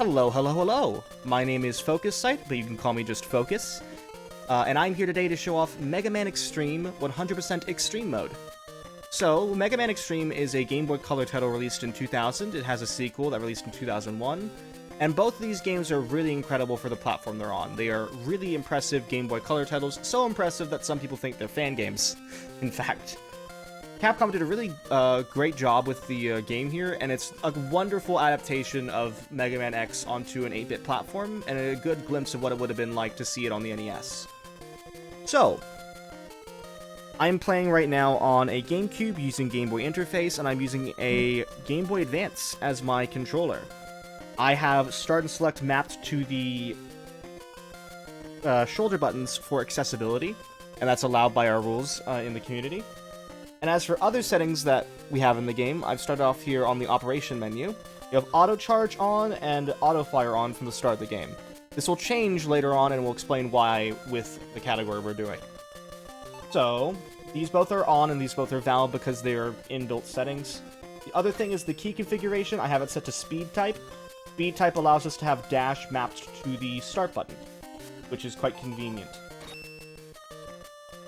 Hello, hello, hello! My name is Focus Sight, but you can call me just Focus. And I'm here today to show off Mega Man Xtreme 100% Extreme Mode. So, Mega Man Xtreme is a Game Boy Color title released in 2000, it has a sequel that released in 2001, and both of these games are really incredible for the platform they're on. They are really impressive Game Boy Color titles, so impressive that some people think they're fan games, in fact. Capcom did a really great job with the game here, and it's a wonderful adaptation of Mega Man X onto an 8-bit platform, and a good glimpse of what it would have been like to see it on the NES. So, I'm playing right now on a GameCube using Game Boy Interface, and I'm using a Game Boy Advance as my controller. I have Start and Select mapped to the shoulder buttons for accessibility, and that's allowed by our rules in the community. And as for other settings that we have in the game, I've started off here on the Operation menu. You have Auto Charge on and Auto Fire on from the start of the game. This will change later on, and we'll explain why with the category we're doing. So, these both are on and these both are valid because they are inbuilt settings. The other thing is the key configuration. I have it set to Speed Type. Speed Type allows us to have dash mapped to the Start button, which is quite convenient.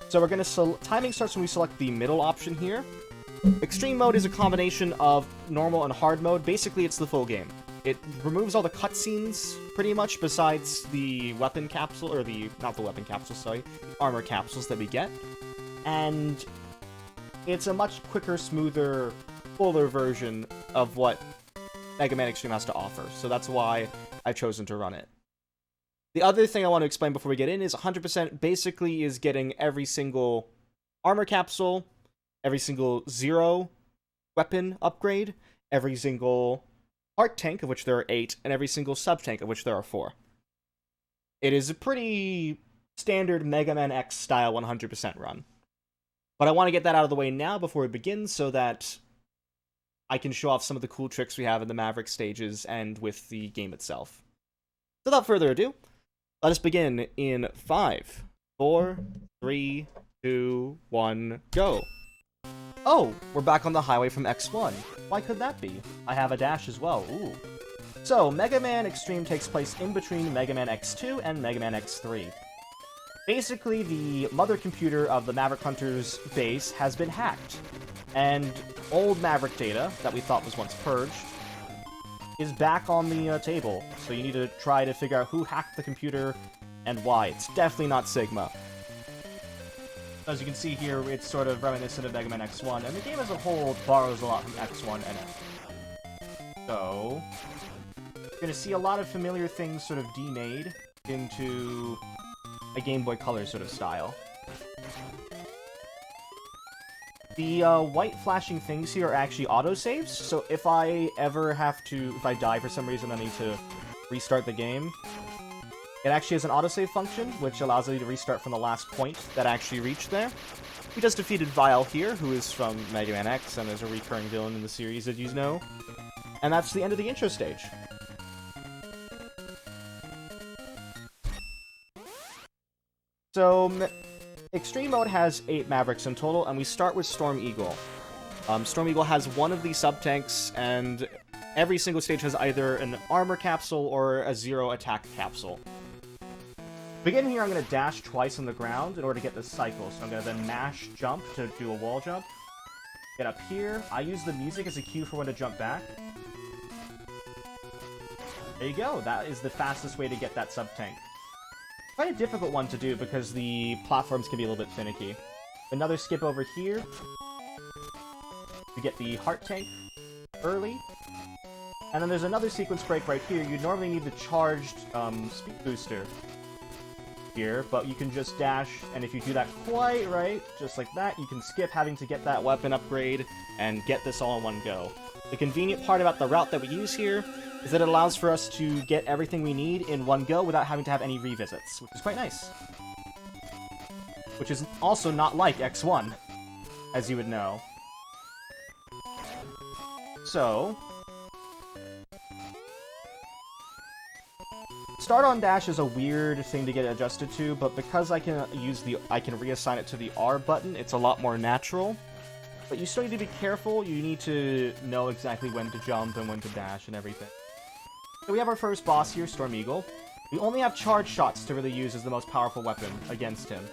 So we're going to timing starts when we select the middle option here. Extreme mode is a combination of normal and hard mode. Basically, it's the full game. It removes all the cutscenes, pretty much, besides the weapon capsule, or not the weapon capsule, sorry, the armor capsules that we get. And it's a much quicker, smoother, fuller version of what Mega Man Xtreme has to offer. So that's why I've chosen to run it. The other thing I want to explain before we get in is 100% basically is getting every single armor capsule, every single zero weapon upgrade, every single heart tank, of which there are 8, and every single sub-tank, of which there are 4. It is a pretty standard Mega Man X style 100% run. But I want to get that out of the way now before we begin so that I can show off some of the cool tricks we have in the Maverick stages and with the game itself. So without further ado, let us begin in 5, 4, 3, 2, 1, go! Oh, we're back on the highway from X1. Why could that be? I have a dash as well, ooh. So, Mega Man Xtreme takes place in between Mega Man X2 and Mega Man X3. Basically, the mother computer of the Maverick Hunter's base has been hacked, and old Maverick data, that we thought was once purged, is back on the table, so you need to try to figure out who hacked the computer and why. It's definitely not Sigma. As you can see here, it's sort of reminiscent of Mega Man X1, and the game as a whole borrows a lot from X1 and X. So, you're going to see a lot of familiar things sort of demade into a Game Boy Color sort of style. The white flashing things here are actually autosaves, so if I die for some reason, I need to restart the game. It actually has an autosave function, which allows me to restart from the last point that I actually reached there. We just defeated Vile here, who is from Mega Man X and is a recurring villain in the series, as you know. And that's the end of the intro stage. So, Extreme Mode has 8 Mavericks in total, and we start with Storm Eagle. Storm Eagle has one of the sub-tanks, and every single stage has either an armor capsule or a zero attack capsule. To begin here, I'm going to dash twice on the ground in order to get this cycle, so I'm going to then mash jump to do a wall jump. Get up here. I use the music as a cue for when to jump back. There you go. That is the fastest way to get that sub-tank. Quite a difficult one to do because the platforms can be a little bit finicky. Another skip over here. We get the heart tank early. And then there's another sequence break right here. You normally need the charged speed booster here, but you can just dash, and if you do that quite right, just like that, you can skip having to get that weapon upgrade and get this all in one go. The convenient part about the route that we use here is that it allows for us to get everything we need in one go without having to have any revisits, which is quite nice. Which is also not like X1, as you would know. So, start on dash is a weird thing to get adjusted to, but because I can reassign it to the R button, it's a lot more natural. But you still need to be careful. You need to know exactly when to jump and when to dash and everything. So we have our first boss here, Storm Eagle. We only have charge shots to really use as the most powerful weapon against him.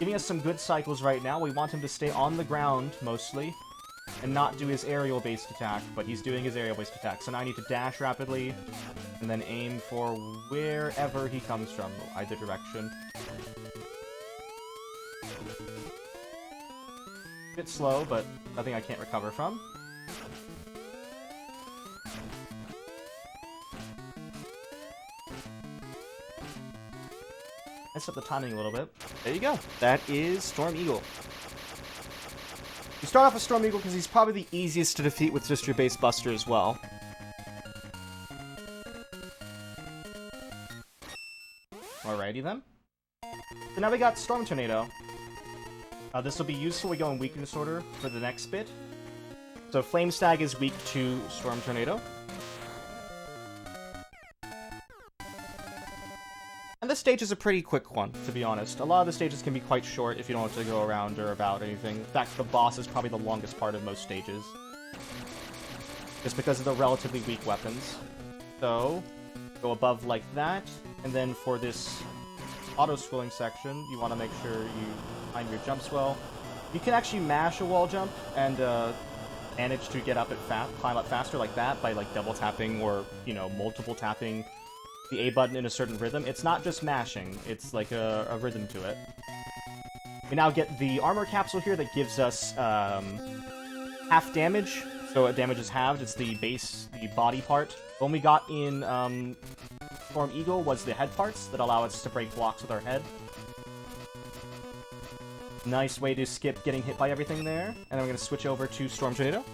Giving us some good cycles right now. We want him to stay on the ground, mostly, and not do his aerial-based attack, but he's doing his aerial-based attack. So now I need to dash rapidly, and then aim for wherever he comes from, either direction. A bit slow, but nothing I can't recover from. Mess up the timing a little bit. There you go. That is Storm Eagle. You start off with Storm Eagle because he's probably the easiest to defeat with just your base Buster as well. Alrighty then. So now we got Storm Tornado. This will be useful. We go in weakness order for the next bit. So Flame Stag is weak to Storm Tornado. And this stage is a pretty quick one, to be honest. A lot of the stages can be quite short if you don't have to go around or about anything. In fact, the boss is probably the longest part of most stages. Just because of the relatively weak weapons. So, go above like that. And then for this auto-scrolling section, you want to make sure you time your jumps well. You can actually mash a wall jump and manage to get up climb up faster like that by like double tapping or, you know, multiple tapping the A button in a certain rhythm. It's not just mashing, it's like a rhythm to it. We now get the armor capsule here that gives us half damage, so damage is halved. It's the base, the body part. One we got in Storm Eagle was the head parts that allow us to break blocks with our head. Nice way to skip getting hit by everything there. And then we're going to switch over to Storm Tornado.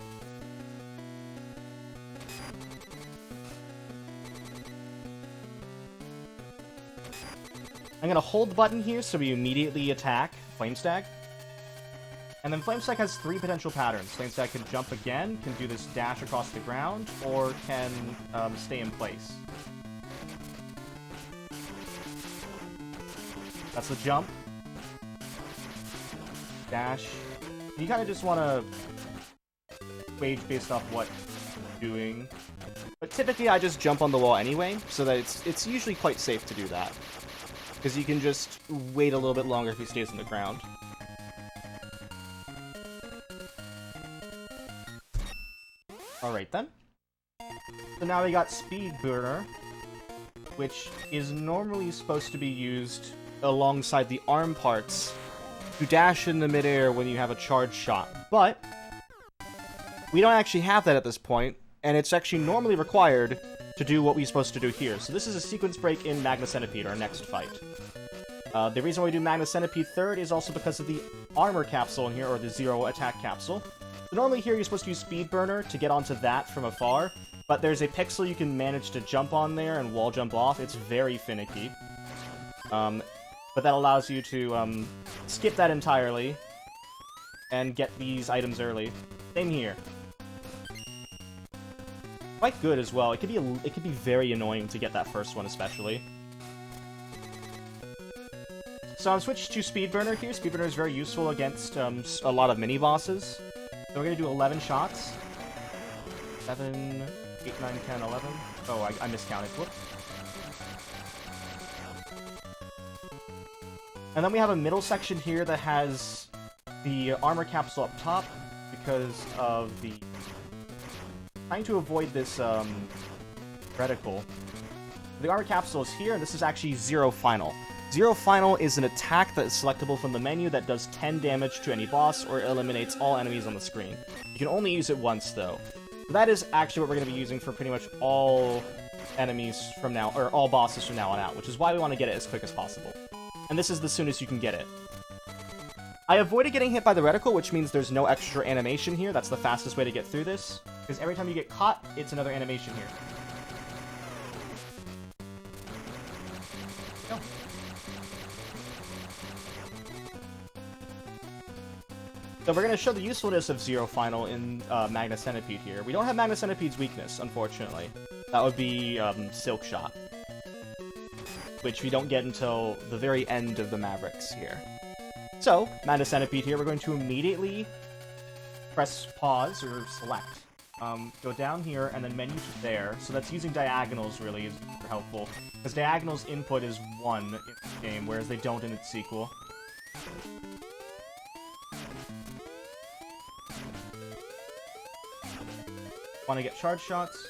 I'm going to hold the button here so we immediately attack Flame Stag. And then Flame Stag has three potential patterns. Flame Stag can jump again, can do this dash across the ground, or can stay in place. That's the jump. Dash. You kind of just want to wage based off what you're doing. But typically I just jump on the wall anyway, so that it's usually quite safe to do that. Because you can just wait a little bit longer if he stays on the ground. Alright then. So now we got Speed Burner, which is normally supposed to be used alongside the arm parts to dash in the midair when you have a charge shot. But we don't actually have that at this point, and it's actually normally required to do what we're supposed to do here. So this is a sequence break in Magna Centipede, our next fight. The reason why we do Magna Centipede third is also because of the armor capsule in here, or the zero attack capsule. So normally here you're supposed to use Speed Burner to get onto that from afar, but there's a pixel you can manage to jump on there and wall jump off. It's very finicky. But that allows you to skip that entirely and get these items early. Same here. Quite good as well. It could be very annoying to get that first one, especially. So I'm switched to Speed Burner here. Speed Burner is very useful against a lot of mini bosses. So we're gonna do 11 shots. 7, 8, 9, 10, 11. Oh, I miscounted. Whoops. And then we have a middle section here that has the armor capsule up top because of the trying to avoid this reticle. The armor capsule is here, and this is actually Zero Final. Zero Final is an attack that is selectable from the menu that does 10 damage to any boss or eliminates all enemies on the screen. You can only use it once, though. That is actually what we're going to be using for pretty much all enemies from now, or all bosses from now on out, which is why we want to get it as quick as possible. And this is the soonest you can get it. I avoided getting hit by the reticle, which means there's no extra animation here. That's the fastest way to get through this, because every time you get caught, it's another animation here. Go. So we're going to show the usefulness of Zero Final in Magna Centipede here. We don't have Magna Centipede's weakness, unfortunately. That would be Silk Shot, which we don't get until the very end of the Mavericks here. So, Magna Centipede here, we're going to immediately press pause, or select, go down here, and then menu to there. So that's using diagonals, really, is super helpful. Because diagonals input is 1 in this game, whereas they don't in its sequel. Want to get charge shots.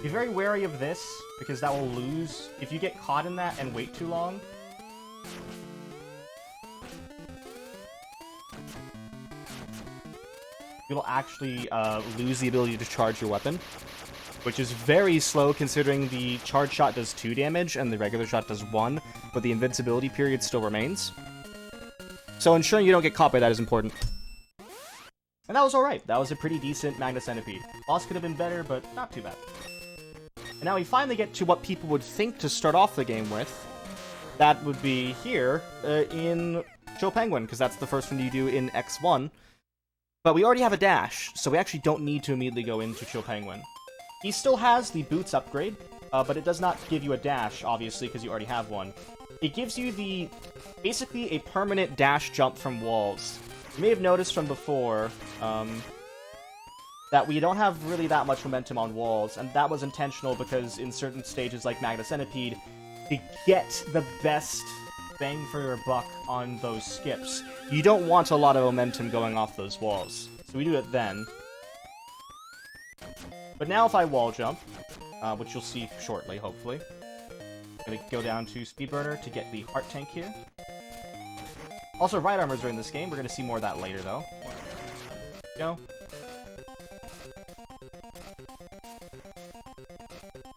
Be very wary of this, because that will lose. If you get caught in that and wait too long, you'll actually lose the ability to charge your weapon, which is very slow considering the charge shot does 2 damage and the regular shot does 1, but the invincibility period still remains. So ensuring you don't get caught by that is important. And that was alright. That was a pretty decent Magna Centipede. Boss could have been better, but not too bad. And now we finally get to what people would think to start off the game with. That would be here in Joe Penguin, because that's the first one you do in X1. But we already have a dash, so we actually don't need to immediately go into Chill Penguin. He still has the boots upgrade, but it does not give you a dash, obviously, because you already have one. It gives you basically a permanent dash jump from walls. You may have noticed from before that we don't have really that much momentum on walls, and that was intentional because in certain stages like Magna Centipede, to get the best bang for your buck on those skips, you don't want a lot of momentum going off those walls. So we do it then. But now if I wall jump, which you'll see shortly, hopefully, I'm gonna go down to Speedburner to get the heart tank here. Also, right armors are in this game. We're gonna see more of that later, though. Go.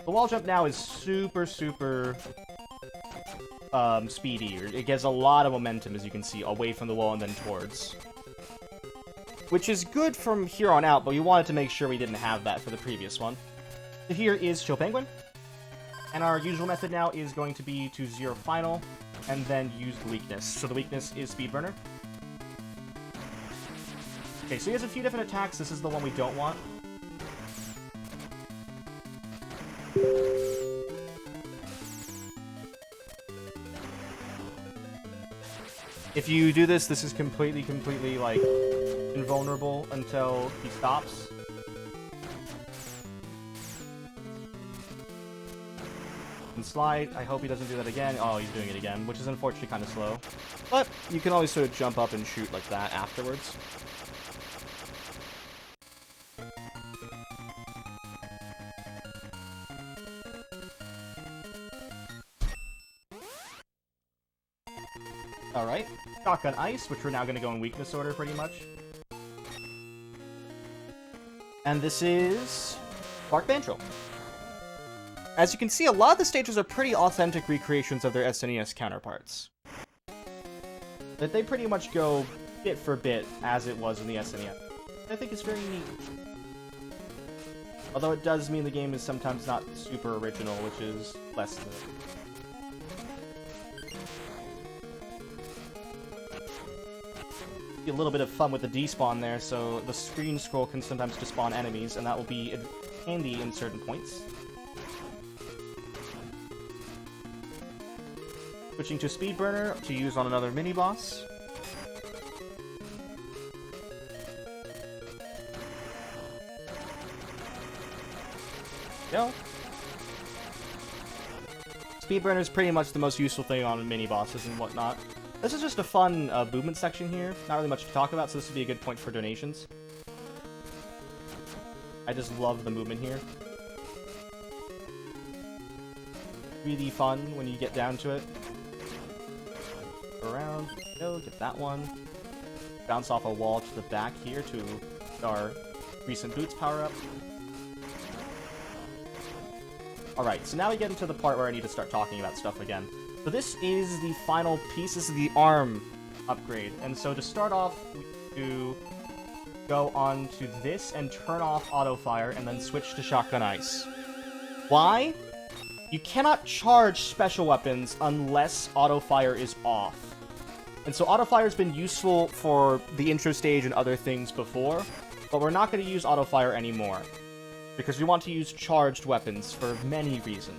The wall jump now is super speedy. It gets a lot of momentum, as you can see, away from the wall and then towards. Which is good from here on out, but we wanted to make sure we didn't have that for the previous one. So here is Chill Penguin. And our usual method now is going to be to 0 final, and then use the weakness. So the weakness is Speedburner. Okay, so he has a few different attacks. This is the one we don't want. If you do this, this is completely, like, invulnerable until he stops. And slide. I hope he doesn't do that again. Oh, he's doing it again, which is unfortunately kind of slow. But you can always sort of jump up and shoot like that afterwards. Alright, Shotgun Ice, which we're now going to go in weakness order pretty much. And this is Bark Banjo. As you can see, a lot of the stages are pretty authentic recreations of their SNES counterparts. That they pretty much go bit for bit as it was in the SNES. I think it's very neat. Although it does mean the game is sometimes not super original, which is less than it. A little bit of fun with the despawn there, so the screen scroll can sometimes despawn enemies, and that will be handy in certain points. Switching to Speedburner to use on another mini-boss. Go. Speedburner is pretty much the most useful thing on mini-bosses and whatnot. This is just a fun movement section here. Not really much to talk about, so this would be a good point for donations. I just love the movement here. Really fun when you get down to it. Go around, go, get that one. Bounce off a wall to the back here to our recent boots power up. Alright, so now we get into the part where I need to start talking about stuff again. So this is the final piece, this is the arm upgrade. And so to start off, we do go on to this and turn off auto fire and then switch to shotgun ice. Why? You cannot charge special weapons unless auto fire is off. And so auto fire has been useful for the intro stage and other things before, but we're not going to use auto fire anymore. Because we want to use charged weapons for many reasons.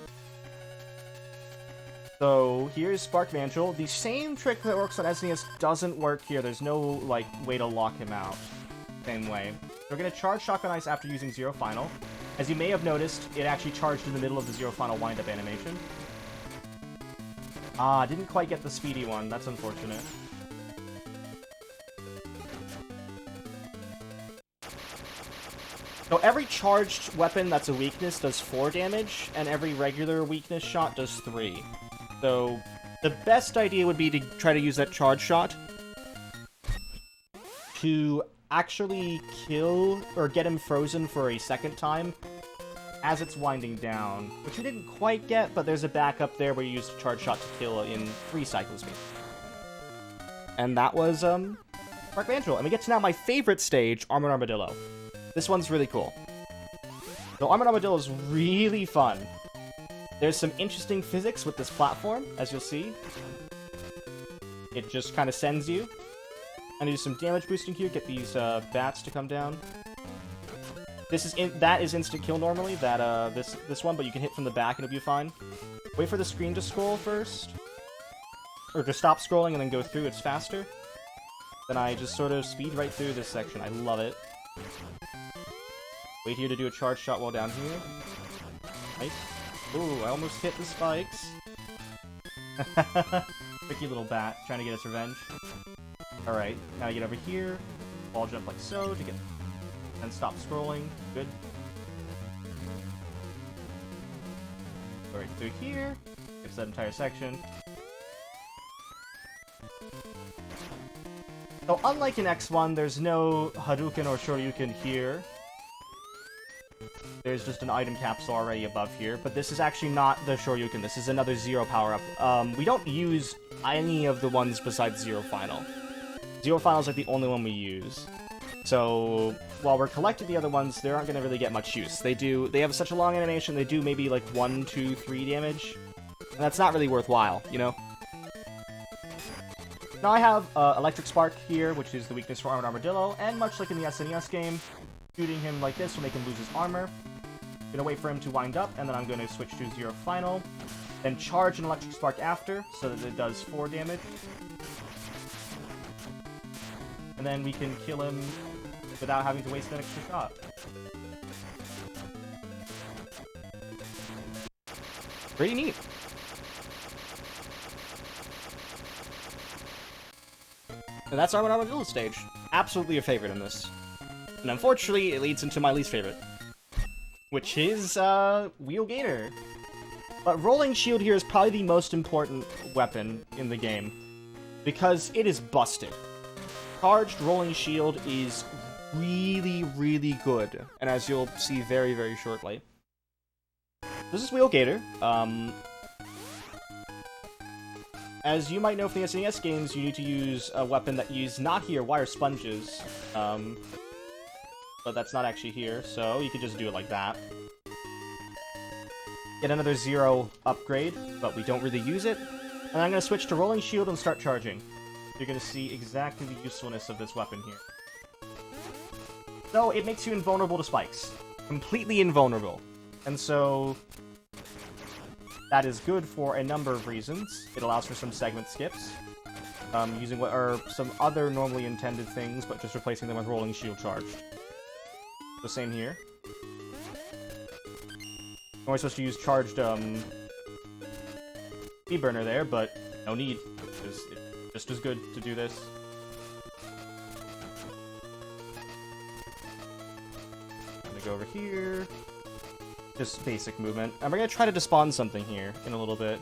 So here's Spark Banjo. The same trick that works on SNES doesn't work here. There's no, like, way to lock him out. Same way. We're going to charge Shotgun Ice after using Zero Final. As you may have noticed, it actually charged in the middle of the Zero Final wind-up animation. Ah, didn't quite get the speedy one. That's unfortunate. So every charged weapon that's a weakness does 4 damage, and every regular weakness shot does 3. So the best idea would be to try to use that charge shot to actually kill or get him frozen for a second time as it's winding down, which we didn't quite get, but there's a backup there where you use the charge shot to kill in 3 cycles. And that was Spark Banjo. And we get to now my favorite stage, Armored Armadillo. This one's really cool. So Armored Armadillo is really fun. There's some interesting physics with this platform, as you'll see. It just kind of sends you. And do some damage boosting here, get these bats to come down. That is instant kill normally, this one, but you can hit from the back and it'll be fine. Wait for the screen to scroll first. Or to stop scrolling and then go through, it's faster. Then I just sort of speed right through this section. I love it. Wait here to do a charge shot while down here. Nice. Ooh, I almost hit the spikes. Tricky little bat, trying to get its revenge. Alright, now I get over here. Ball jump like so to get... and stop scrolling. Good. Go right through here. Gets that entire section. So unlike in X1, there's no Hadouken or Shoryuken here. There's just an item capsule already above here, but this is actually not the Shoryuken. This is another Zero power-up. We don't use any of the ones besides Zero Final. Zero Final is like the only one we use. So while we're collecting the other ones, they aren't going to really get much use. They have such a long animation, they do maybe like 1, 2, 3 damage. And that's not really worthwhile, you know? Now I have Electric Spark here, which is the weakness for Armored Armadillo, and much like in the SNES game, shooting him like this will make him lose his armor. Gonna wait for him to wind up, and then I'm gonna switch to Zero Final. Then charge an Electric Spark after, so that it does 4 damage. And then we can kill him without having to waste an extra shot. Pretty neat. And that's Armored Armadillo stage. Absolutely a favorite in this. And unfortunately, it leads into my least favorite. Which is, Wheel Gator. But Rolling Shield here is probably the most important weapon in the game. Because it is busted. Charged Rolling Shield is really, really good. And as you'll see very, very shortly. This is Wheel Gator. As you might know from the SNES games, you need to use a weapon that uses not here wire sponges. But that's not actually here, so you could just do it like that. Get another Zero upgrade, but we don't really use it. And I'm going to switch to Rolling Shield and start charging. You're going to see exactly the usefulness of this weapon here. So, it makes you invulnerable to spikes. Completely invulnerable. And so... that is good for a number of reasons. It allows for some segment skips. Using what are some other normally intended things, but just replacing them with Rolling Shield charged. The same here. I'm only supposed to use charged, speed burner there, but no need, because it's just as good to do this. I'm gonna go over here. Just basic movement. And we're gonna try to despawn something here in a little bit.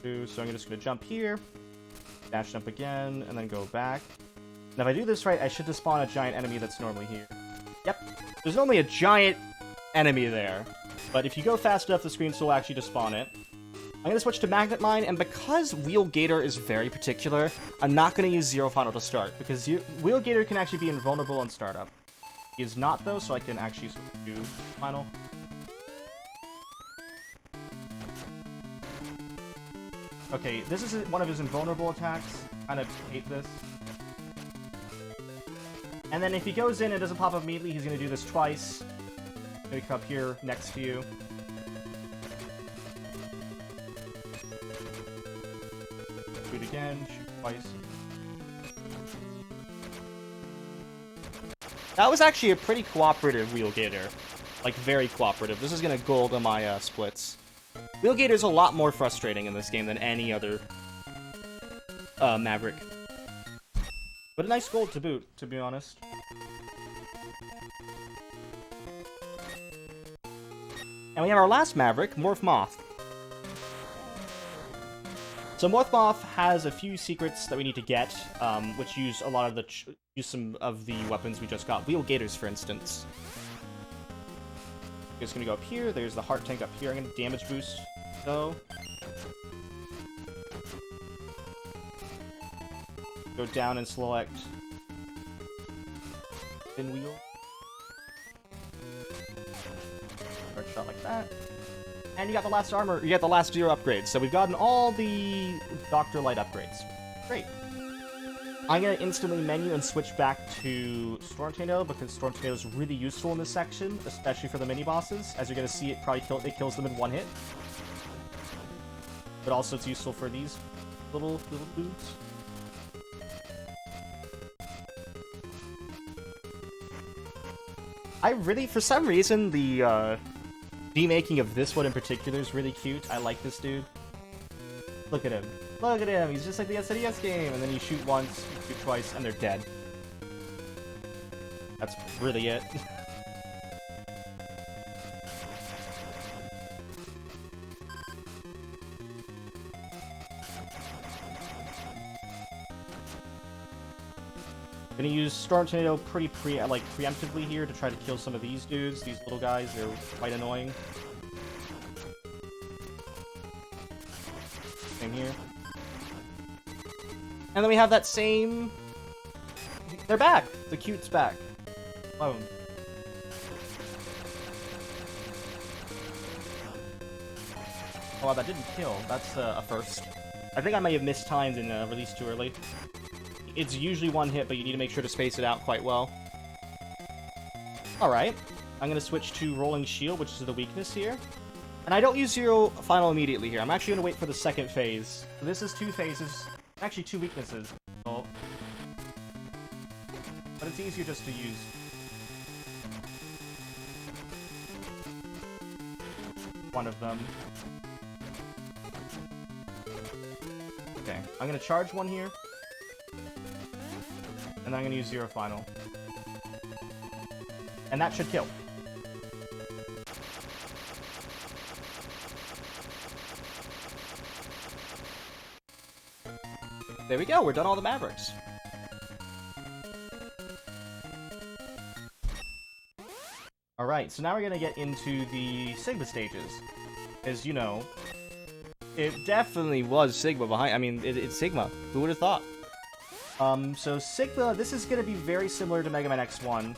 So I'm just gonna jump here, dash jump again, and then go back. And if I do this right, I should despawn a giant enemy that's normally here. Yep. There's normally a giant enemy there. But if you go fast enough, the screen still will actually despawn it. I'm going to switch to Magnet Mine, and because Wheel Gator is very particular, I'm not going to use Zero Final to start, because Wheel Gator can actually be invulnerable on startup. He is not, though, so I can actually switch to Final. Okay, this is one of his invulnerable attacks. Kind of hate this. And then if he goes in and doesn't pop up immediately, he's going to do this twice. Going to come up here next to you. shoot again, shoot twice. That was actually a pretty cooperative Wheel Gator. Like, very cooperative. This is gonna gold on my splits. Wheel Gator's a lot more frustrating in this game than any other Maverick. But a nice gold to boot, to be honest. And we have our last Maverick, Morph Moth. So Morph Moth has a few secrets that we need to get, which use a lot of the use some of the weapons we just got. Wheel Gators, for instance. It's gonna go up here. There's the heart tank up here. I'm gonna damage boost. So go down and select Pinwheel. Start shot like that. And you got the last armor, you got the last 0 upgrades. So we've gotten all the Dr. Light upgrades. Great. I'm gonna instantly menu and switch back to Storm Tornado because Storm Tornado is really useful in this section, especially for the mini bosses. As you're gonna see, it kills them in 1 hit. But also it's useful for these little dudes. For some reason, the remaking of this one in particular is really cute. I like this dude. Look at him. Look at him. He's just like the SNES game. And then you shoot once, you shoot twice, and they're dead. That's really it. I'm gonna use Storm Tornado pretty preemptively here to try to kill some of these dudes. These little guys, they're quite annoying. Same here. And then we have that same... They're back! The cute's back. Clone. Oh, wow, that didn't kill. That's a first. I think I may have mistimed and released too early. It's usually 1 hit, but you need to make sure to space it out quite well. Alright. I'm going to switch to Rolling Shield, which is the weakness here. And I don't use Zero Final immediately here. I'm actually going to wait for the second phase. So this is 2 phases. Actually, 2 weaknesses. Oh. But it's easier just to use. One of them. Okay. I'm going to charge one here. And then I'm gonna use Zero Final. And that should kill. There we go, we're done all the Mavericks. Alright, so now we're gonna get into the Sigma stages. As you know, it definitely was Sigma behind. I mean, it's Sigma. Who would have thought? So Sigma, this is going to be very similar to Mega Man X1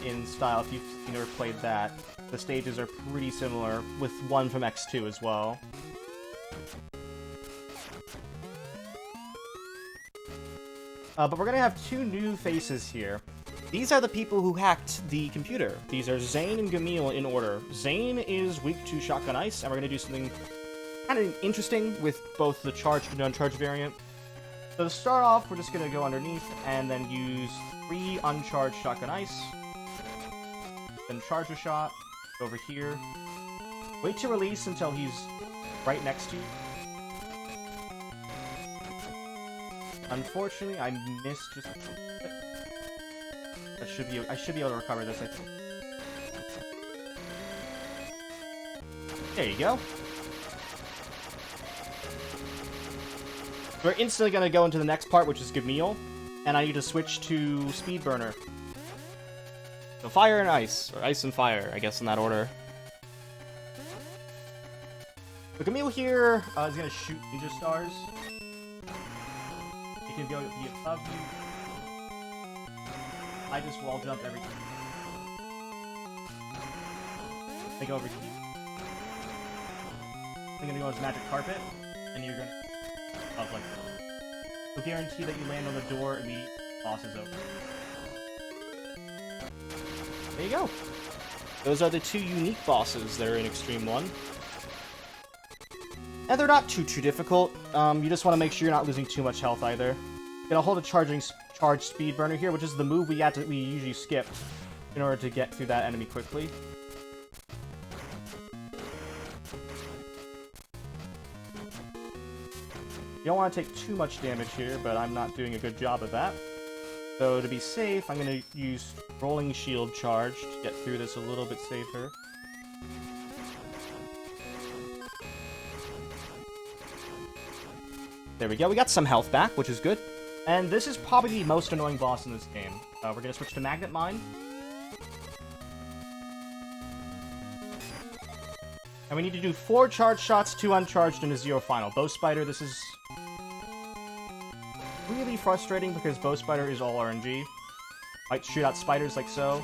in style, if you've seen or played that. The stages are pretty similar, with one from X2 as well. But we're going to have 2 new faces here. These are the people who hacked the computer. These are Zane and Gamil in order. Zane is weak to Shotgun Ice, and we're going to do something kind of interesting with both the charged and uncharged variant. So to start off, we're just going to go underneath and then use 3 uncharged Shotgun Ice. Then charge a shot, go over here. Wait to release until he's right next to you. Unfortunately, I missed just a bit. I should be able to recover this, I think. There you go. We're instantly going to go into the next part, which is Gamil, and I need to switch to Speed Burner. So fire and ice, or ice and fire, I guess in that order. So Gamil here is going to shoot Ninja Stars. It can go above you. I just wall jump everything. I go over here. I'm going to go as Magic Carpet, and you're going to... like that. We'll guarantee that you land on the door and the boss is over. There you go. Those are the 2 unique bosses that are in Xtreme 1. And they're not too difficult. You just want to make sure you're not losing too much health either. Gonna hold a charge speed burner here, which is the move we usually skip in order to get through that enemy quickly. You don't want to take too much damage here, but I'm not doing a good job of that. So to be safe, I'm gonna use rolling shield charge to get through this a little bit safer. There we go, we got some health back, which is good. And this is probably the most annoying boss in this game. We're gonna switch to Magnet Mine. And we need to do 4 charge shots, 2 uncharged, and a 0 final. Bow Spider, this is really frustrating because Bow Spider is all RNG. Might shoot out spiders like so.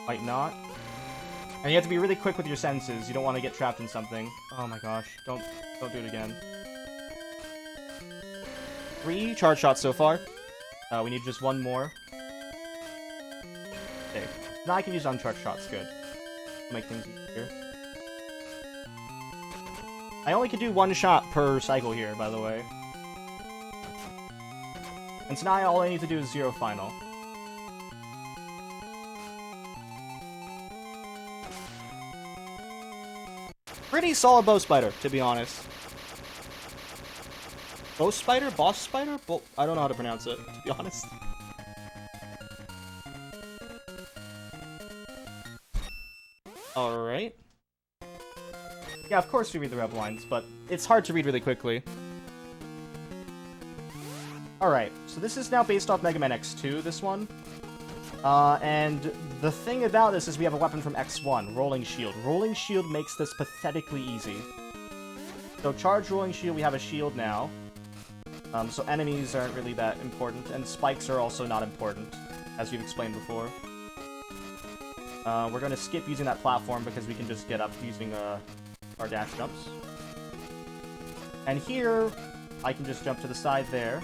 Might not. And you have to be really quick with your senses. You don't want to get trapped in something. Oh my gosh, don't do it again. 3 charge shots so far. We need just 1 more. Okay. Now I can use uncharged shots. Good. Make things easier. I only can do 1 shot per cycle here, by the way. And so now all I need to do is 0 final. Pretty solid Bow Spider, to be honest. Bow Spider? Boss Spider? I don't know how to pronounce it, to be honest. Alright. Yeah, of course we read the rev lines, but it's hard to read really quickly. Alright, so this is now based off Mega Man X2, this one. And the thing about this is we have a weapon from X1, Rolling Shield. Rolling Shield makes this pathetically easy. So charge Rolling Shield, we have a shield now. So enemies aren't really that important, and spikes are also not important, as we've explained before. We're going to skip using that platform because we can just get up using our dash jumps. And here, I can just jump to the side there.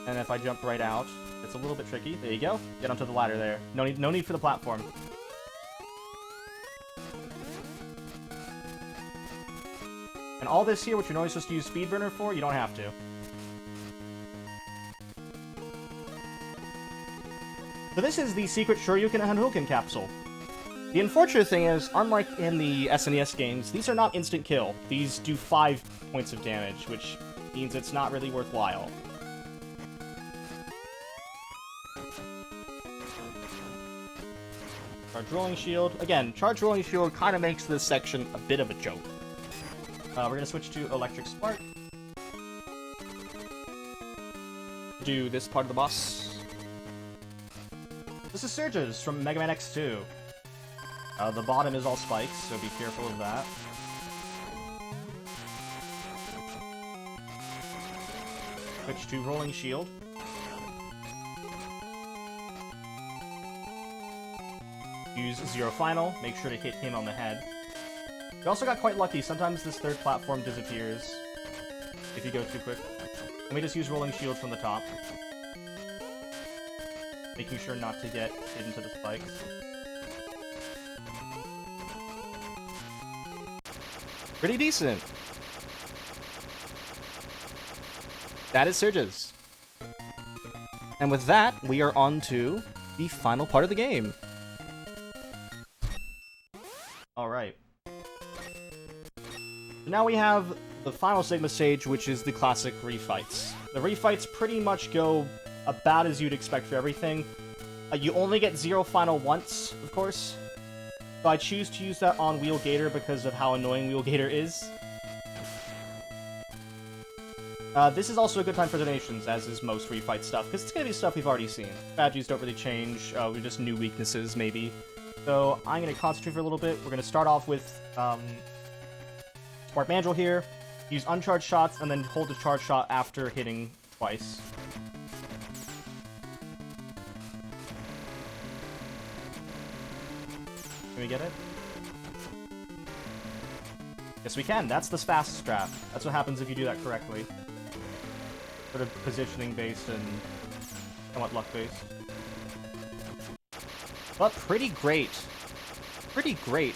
And if I jump right out, it's a little bit tricky. There you go. Get onto the ladder there. No need for the platform. And all this here, which you're only supposed to use Speed Burner for, you don't have to. So this is the secret Shoryuken and Hadouken capsule. The unfortunate thing is, unlike in the SNES games, these are not instant kill. These do 5 points of damage, which means it's not really worthwhile. Charge Rolling Shield. Again, Charge Rolling Shield kind of makes this section a bit of a joke. We're going to switch to Electric Spark. Do this part of the boss. This is Surges from Mega Man X2. The bottom is all spikes, so be careful of that. Switch to Rolling Shield. Use 0 final, make sure to hit him on the head. We also got quite lucky, sometimes this third platform disappears if you go too quick. Let me just use Rolling Shield from the top. Making sure not to get hit into the spikes. Pretty decent. That is Surges. And with that, we are on to the final part of the game. Alright. Now we have the final Sigma stage, which is the classic refights. The refights pretty much go about as you'd expect for everything. You only get 0 final once, of course. So I choose to use that on Wheel Gator because of how annoying Wheel Gator is. This is also a good time for donations, as is most refight stuff, because it's going to be stuff we've already seen. Strategies don't really change, we're just new weaknesses, maybe. So I'm going to concentrate for a little bit. We're going to start off with Spark Banjo here, use uncharged shots, and then hold the charge shot after hitting twice. Can we get it? Yes, we can. That's the fast strat. That's what happens if you do that correctly. Sort of positioning-based and somewhat luck-based. But pretty great. Pretty great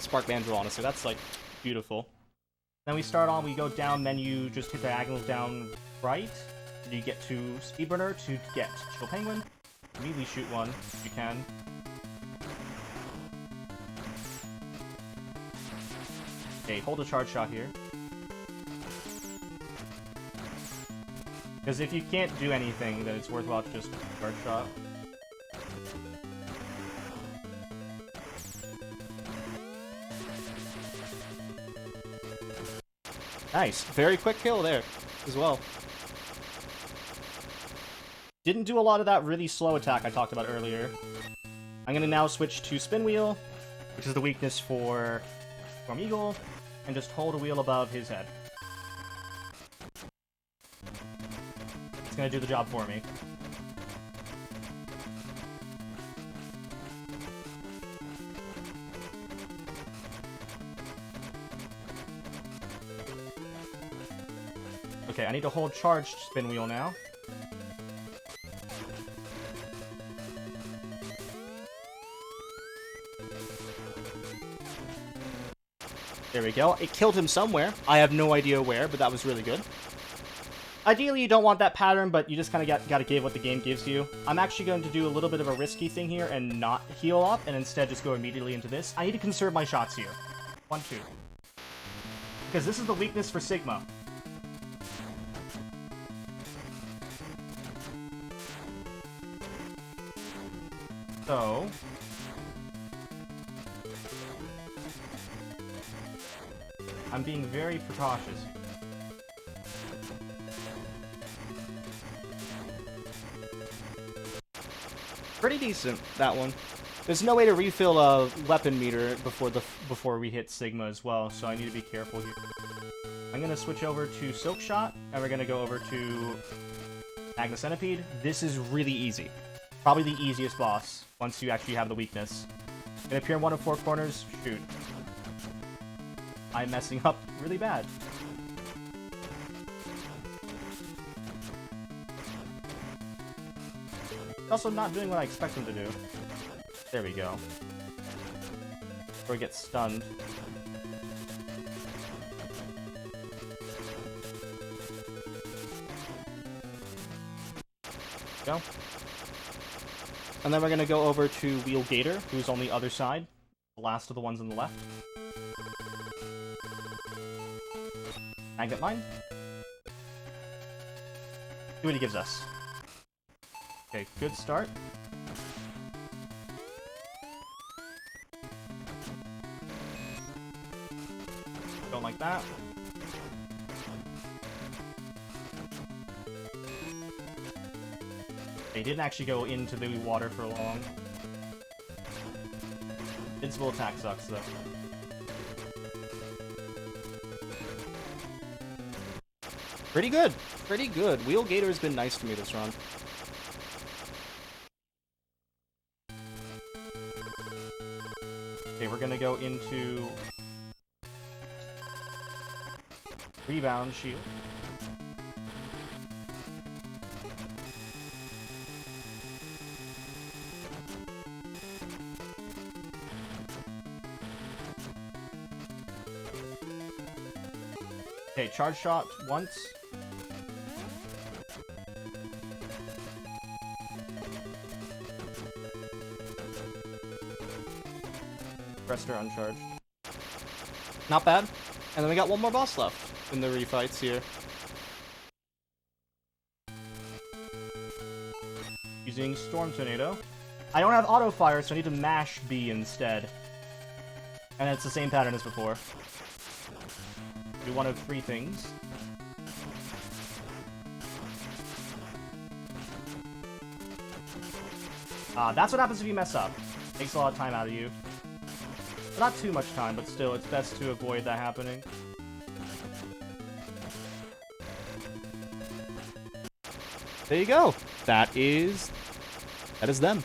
Spark Banjo, honestly. That's, like, beautiful. Then we start on, we go down menu, just hit diagonal down right. And you get to Speedburner to get Chill Penguin. Immediately shoot one, if you can. Okay, hold a charge shot here. Because if you can't do anything, then it's worthwhile to just charge shot. Nice. Very quick kill there, as well. Didn't do a lot of that really slow attack I talked about earlier. I'm gonna now switch to Pinwheel, which is the weakness for Storm Eagle, and just hold a wheel above his head. It's gonna do the job for me. Okay, I need to hold charged Pinwheel now. There we go. It killed him somewhere. I have no idea where, but that was really good. Ideally, you don't want that pattern, but you just kind of gotta give what the game gives you. I'm actually going to do a little bit of a risky thing here and not heal up, and instead just go immediately into this. I need to conserve my shots here. 1, 2. Because this is the weakness for Sigma. So... I'm being very precautious. Pretty decent, that one. There's no way to refill a weapon meter before we hit Sigma as well, so I need to be careful here. I'm gonna switch over to Silk Shot, and we're gonna go over to Magna Centipede. This is really easy. Probably the easiest boss, once you actually have the weakness. Gonna appear in 1 of 4 corners, shoot. I'm messing up really bad. Also not doing what I expect him to do. There we go. Or get stunned. Go. And then we're gonna go over to Wheel Gator, who's on the other side. The last of the ones on the left. Magnet Mine. See what he gives us. Okay, good start. Don't like that. They didn't actually go into the water for long. Invincible attack sucks, though. Pretty good. Pretty good. Wheel Gator has been nice to me this run. Okay, we're gonna go into Rebound Shield. Okay, charge shot once. Rester uncharged. Not bad. And then we got one more boss left in the refights here. Using Storm Tornado. I don't have auto fire, so I need to mash B instead. And it's the same pattern as before. Do one of 3 things. That's what happens if you mess up. Takes a lot of time out of you. Not too much time, but still, it's best to avoid that happening. There you go. That is them.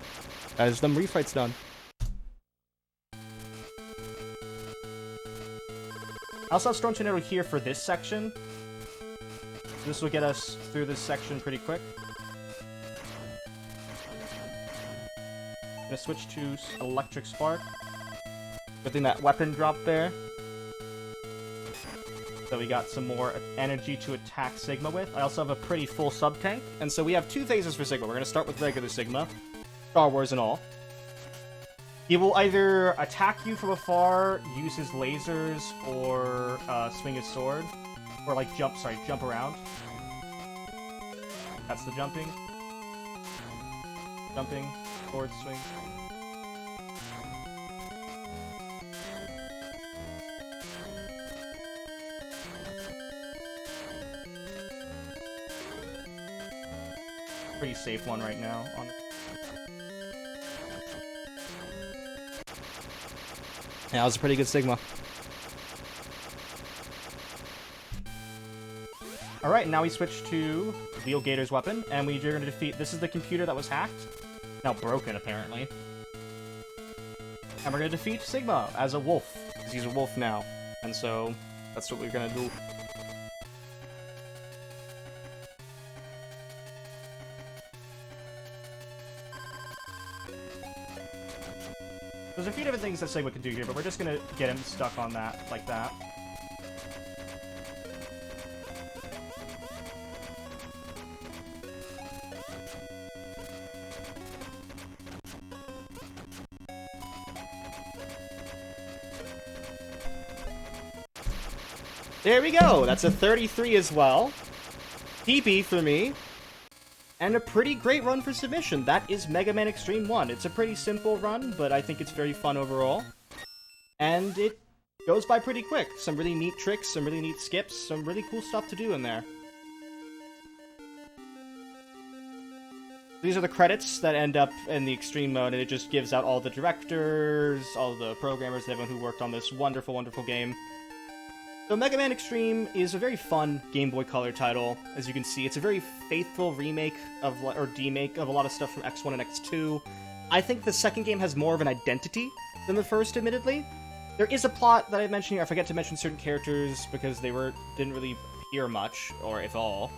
That is them refights done. I also have Storm Tornado here for this section. This will get us through this section pretty quick. Gonna switch to Electric Spark. Good thing that weapon dropped there. So we got some more energy to attack Sigma with. I also have a pretty full sub-tank. And so we have 2 phases for Sigma. We're going to start with regular Sigma. Star Wars and all. He will either attack you from afar, use his lasers, or swing his sword. Or like jump around. That's the jumping. Jumping, sword swing. Pretty safe one right now. Yeah, that was a pretty good Sigma. Alright, now we switch to wield Gator's weapon, and we're going to defeat... This is the computer that was hacked. Now broken, apparently. And we're going to defeat Sigma as a wolf, because he's a wolf now. And so, that's what we're going to do. There's a few different things that Sigma can do here, but we're just gonna get him stuck on that, like that. There we go! That's a 33 as well. TP for me. And a pretty great run for submission. That is Mega Man Xtreme 1. It's a pretty simple run, but I think it's very fun overall. And it goes by pretty quick. Some really neat tricks, some really neat skips, some really cool stuff to do in there. These are the credits that end up in the Xtreme mode, and it just gives out all the directors, all the programmers, and everyone who worked on this wonderful, wonderful game. So Mega Man Xtreme is a very fun Game Boy Color title. As you can see, it's a very faithful remake of, or demake of a lot of stuff from X1 and X2. I think the second game has more of an identity than the first, admittedly. There is a plot that I mentioned here. I forget to mention certain characters because they didn't really appear much, or if all.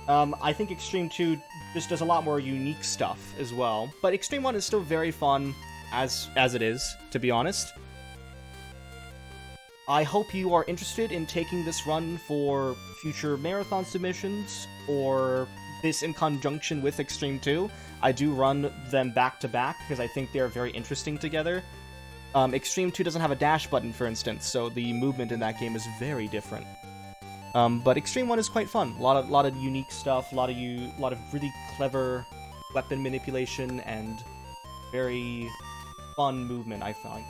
I think Xtreme 2 just does a lot more unique stuff as well. But Xtreme 1 is still very fun as it is, to be honest. I hope you are interested in taking this run for future marathon submissions, or this in conjunction with Xtreme 2. I do run them back to back because I think they're very interesting together. Xtreme 2 doesn't have a dash button, for instance, so the movement in that game is very different. But Xtreme 1 is quite fun. A lot of unique stuff, a lot of really clever weapon manipulation, and very fun movement, I find.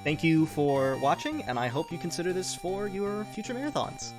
Thank you for watching, and I hope you consider this for your future marathons.